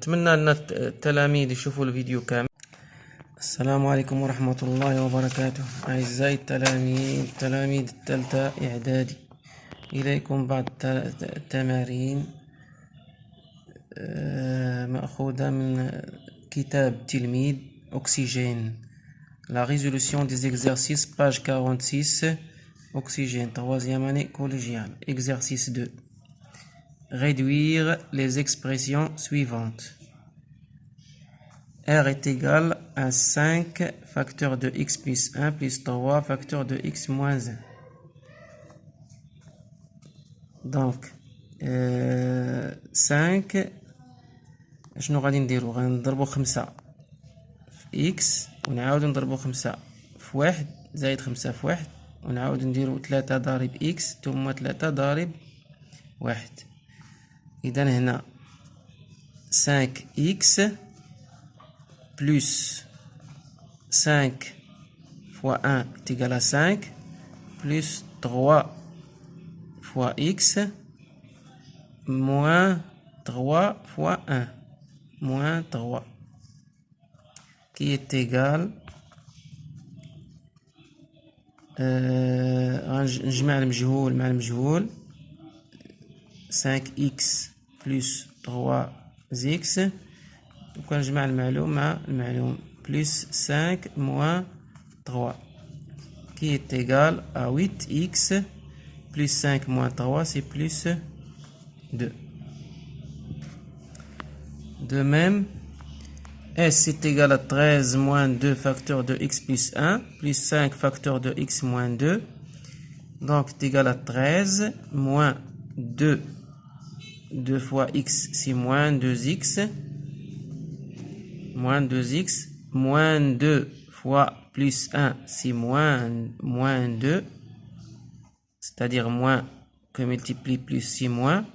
نتمنى ان التلاميذ يشوفوا الفيديو كامل. السلام عليكم ورحمة الله وبركاته. أعزائي تلاميذ الثالثة إعدادي، إليكم بعض التمارين مأخوذة من كتاب تلميذ Oxygène. La résolution des exercices, page 46, Oxygène, 3e année collégiale. Exercice 2. Réduire les expressions suivantes. R est égal à 5 facteur de x plus 1 plus 3 facteur de x moins 1. Donc 5 شنو غادي نديرو؟ غنضربو 5 في x ونعاودو نضربو 5 في 1 زائد 5 في 1 ونعاودو نديرو 3 ضارب x ثم 3 ضارب 1. إذا هنا 5x plus 5 fois 1 est égal à 5 plus 3 fois x moins 3 fois 1 moins 3 qui est égal نجمع المجهول مع المجهول 5x plus 3x وكنجمع المعلوم مع المعلوم plus 5 moins 3 qui est égal à 8x plus 5 moins 3 c'est plus 2. De même, S est égal à 13 moins 2 facteur de x plus 1 plus 5 facteur de x moins 2. Donc c'est égal à 13 moins 2. 2 fois x c'est moins 2x. Moins 2x. Moins 2 fois plus 1 c'est moins 2. C'est-à-dire moins que multiplie plus c'est moins.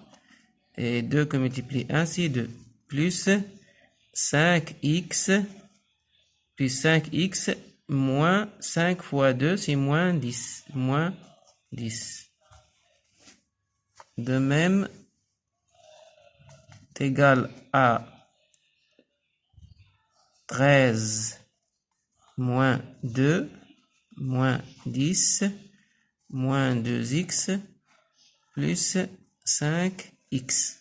Et 2 que multiplie 1 c'est 2. Plus 5x plus 5x moins 5 fois 2 c'est moins 10. Moins 10. De même, est égal à 13 moins 2 moins 10 moins 2x plus 5x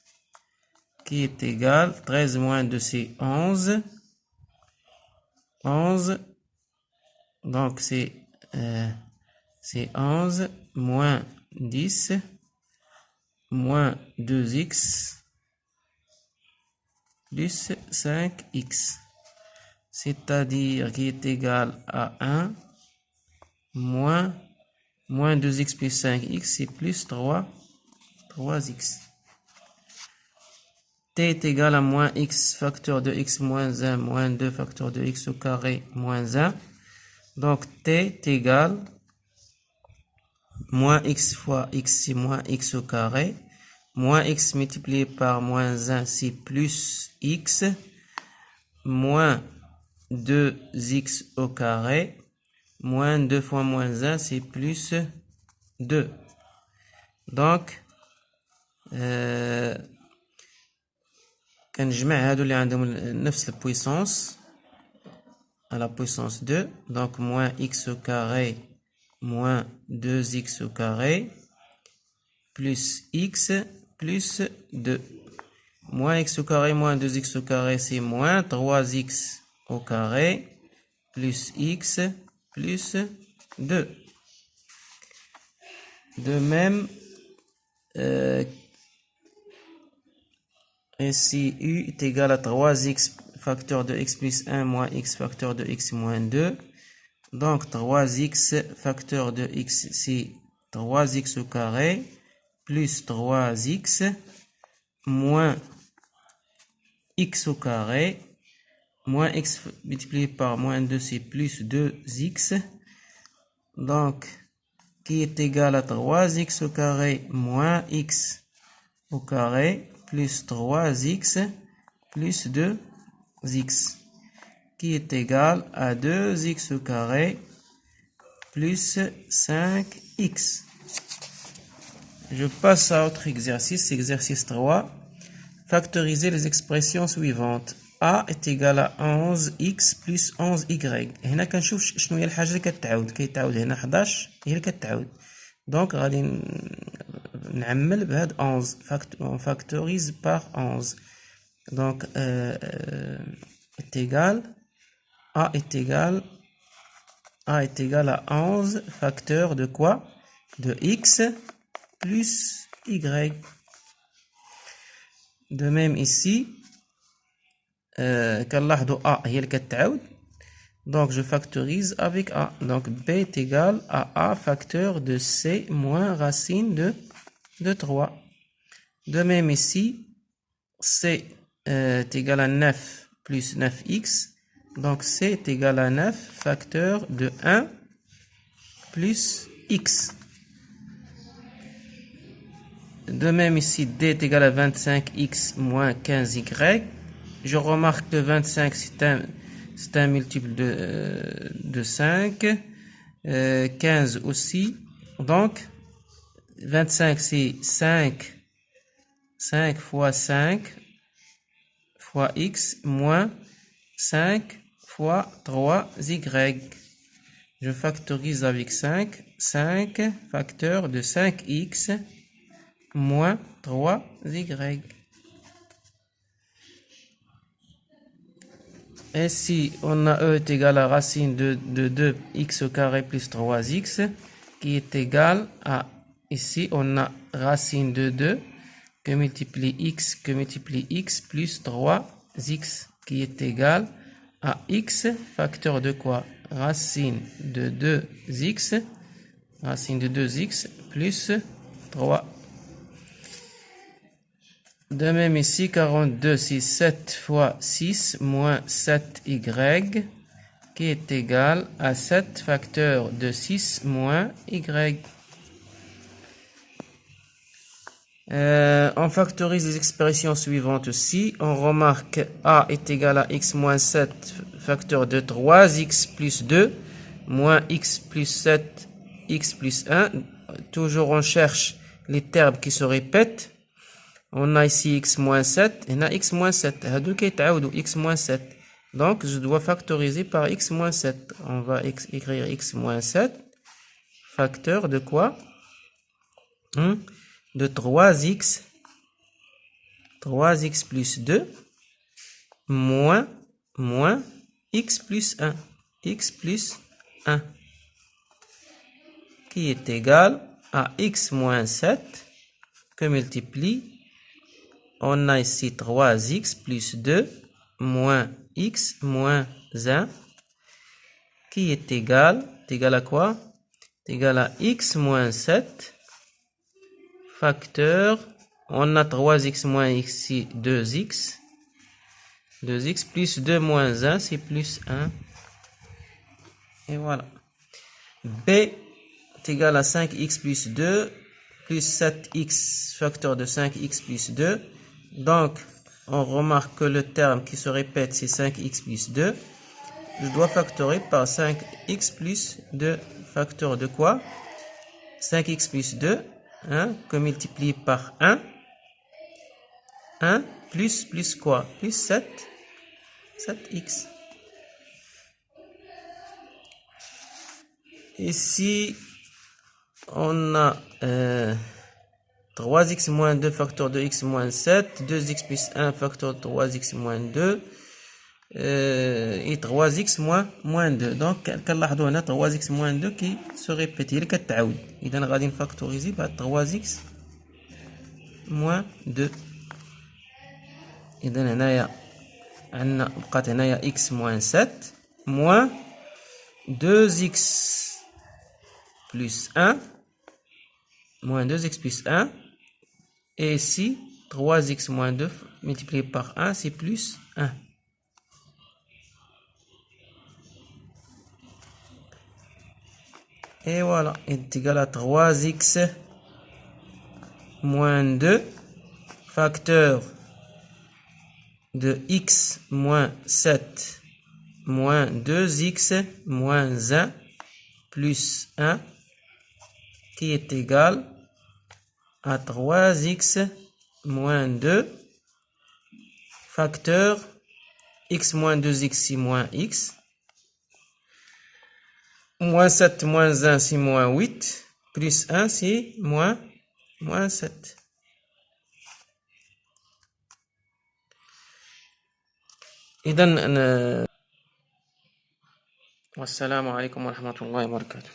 qui est égal 13 moins 2 c'est 11. 11 donc c'est 11 moins 10 moins 2x plus 5x, c'est-à-dire qui est égal à 1 moins 2x plus 5x c'est plus 3x. T est égal à moins x facteur de x moins 1 moins 2 facteur de x au carré moins 1. Donc t est égal moins x fois x c'est moins x au carré. Moins x multiplié par moins 1 c'est plus x. Moins 2x au carré. Moins 2 fois moins 1 c'est plus 2. Donc كنجمع هادو اللي عندهم نفس البويسونس à la puissance 2. Donc moins x au carré moins 2x au carré plus x plus 2. Moins x au carré moins 2x au carré c'est moins 3x au carré plus x plus 2. De même, ici u est égal à 3x facteur de x plus 1 moins x facteur de x moins 2. Donc 3x facteur de x c'est 3x au carré plus 3x moins x au carré moins x multiplié par moins 2 c'est plus 2x. Donc qui est égal à 3x au carré moins x au carré plus 3x plus 2x qui est égal à 2x au carré plus 5x. Je passe à autre exercice, exercice 3. factoriser les expressions suivantes. A est égal à 11x plus 11y. هنا كنشوف شنو هي الحاجة اللي كيتعاود هنا 11 هي اللي كتعاود. دونك غادي نعمل بهاد 11 on factorise par 11. Donc est égal A est égal à 11 facteur de quoi? De x plus y. De même ici كنلاحظوا A هي اللي كتعاود. Donc je factorise avec A. Donc B est égal à A facteur de C moins racine de 3. De même ici, C est égal à 9 plus 9x. Donc C est égal à 9 facteur de 1 plus x. De même ici, D est égal à 25x moins 15y. Je remarque que 25 c'est un multiple de 5. 15 aussi. Donc 25 c'est 5 fois 5 fois x moins 5 fois 3y. Je factorise avec 5 facteur de 5x moins 3y. Et si on a E est égal à racine de 2x au carré plus 3x qui est égal à, ici on a racine de 2 que multiplie x plus 3x qui est égal à x facteur de quoi? Racine de 2x plus 3. De même ici, 42, c'est 7 fois 6 moins 7y qui est égal à 7 facteur de 6 moins y. On factorise les expressions suivantes aussi. On remarque A est égal à x moins 7 facteur de 3x plus 2 moins x plus 7 x plus 1. Toujours on cherche les termes qui se répètent. On a ici x moins 7 et on a x moins 7. هادو كيتعاودوا x moins 7. Donc je dois factoriser par x moins 7. On va écrire x moins 7 facteur de quoi? De 3x plus 2 moins x plus 1 qui est égal à x moins 7 que multiplie, on a ici 3x plus 2 moins x moins 1 qui est égal à quoi? C'est égal à x moins 7 facteur, on a 3x moins x ici 2x plus 2 moins 1 c'est plus 1 et voilà. B est égal à 5x plus 2 plus 7x facteur de 5x plus 2. Donc on remarque que le terme qui se répète c'est 5x plus 2. Je dois factorer par 5x plus 2 facteur de quoi? 5x plus 2 que multiplié par 1 plus quoi? Plus 7x. Ici on a 3x moins 2 facteur de x moins 7, 2x plus 1 facteur de 3x moins 2 et 3x moins 2. Donc كنلاحظوا هنا 3x moins 2 qui se répète هي اللي كتعاود. إذا غادي نفاكتوريزي بهاد 3x moins 2. إذا هنايا عندنا بقات هنايا x moins 7 moins 2x plus 1 moins 2x plus 1 et ici 3x moins 2 multiplié par 1 c'est plus 1. Et voilà, est égal à 3x moins 2 facteur de x moins 7 moins 2x moins 1 plus 1 qui est égal à 3x moins 2 facteur x moins 2x, c'est moins x. Moins 7, moins 1, c'est moins 8. Plus 1, c'est moins 7. إذن والسلام عليكم ورحمة الله وبركاته.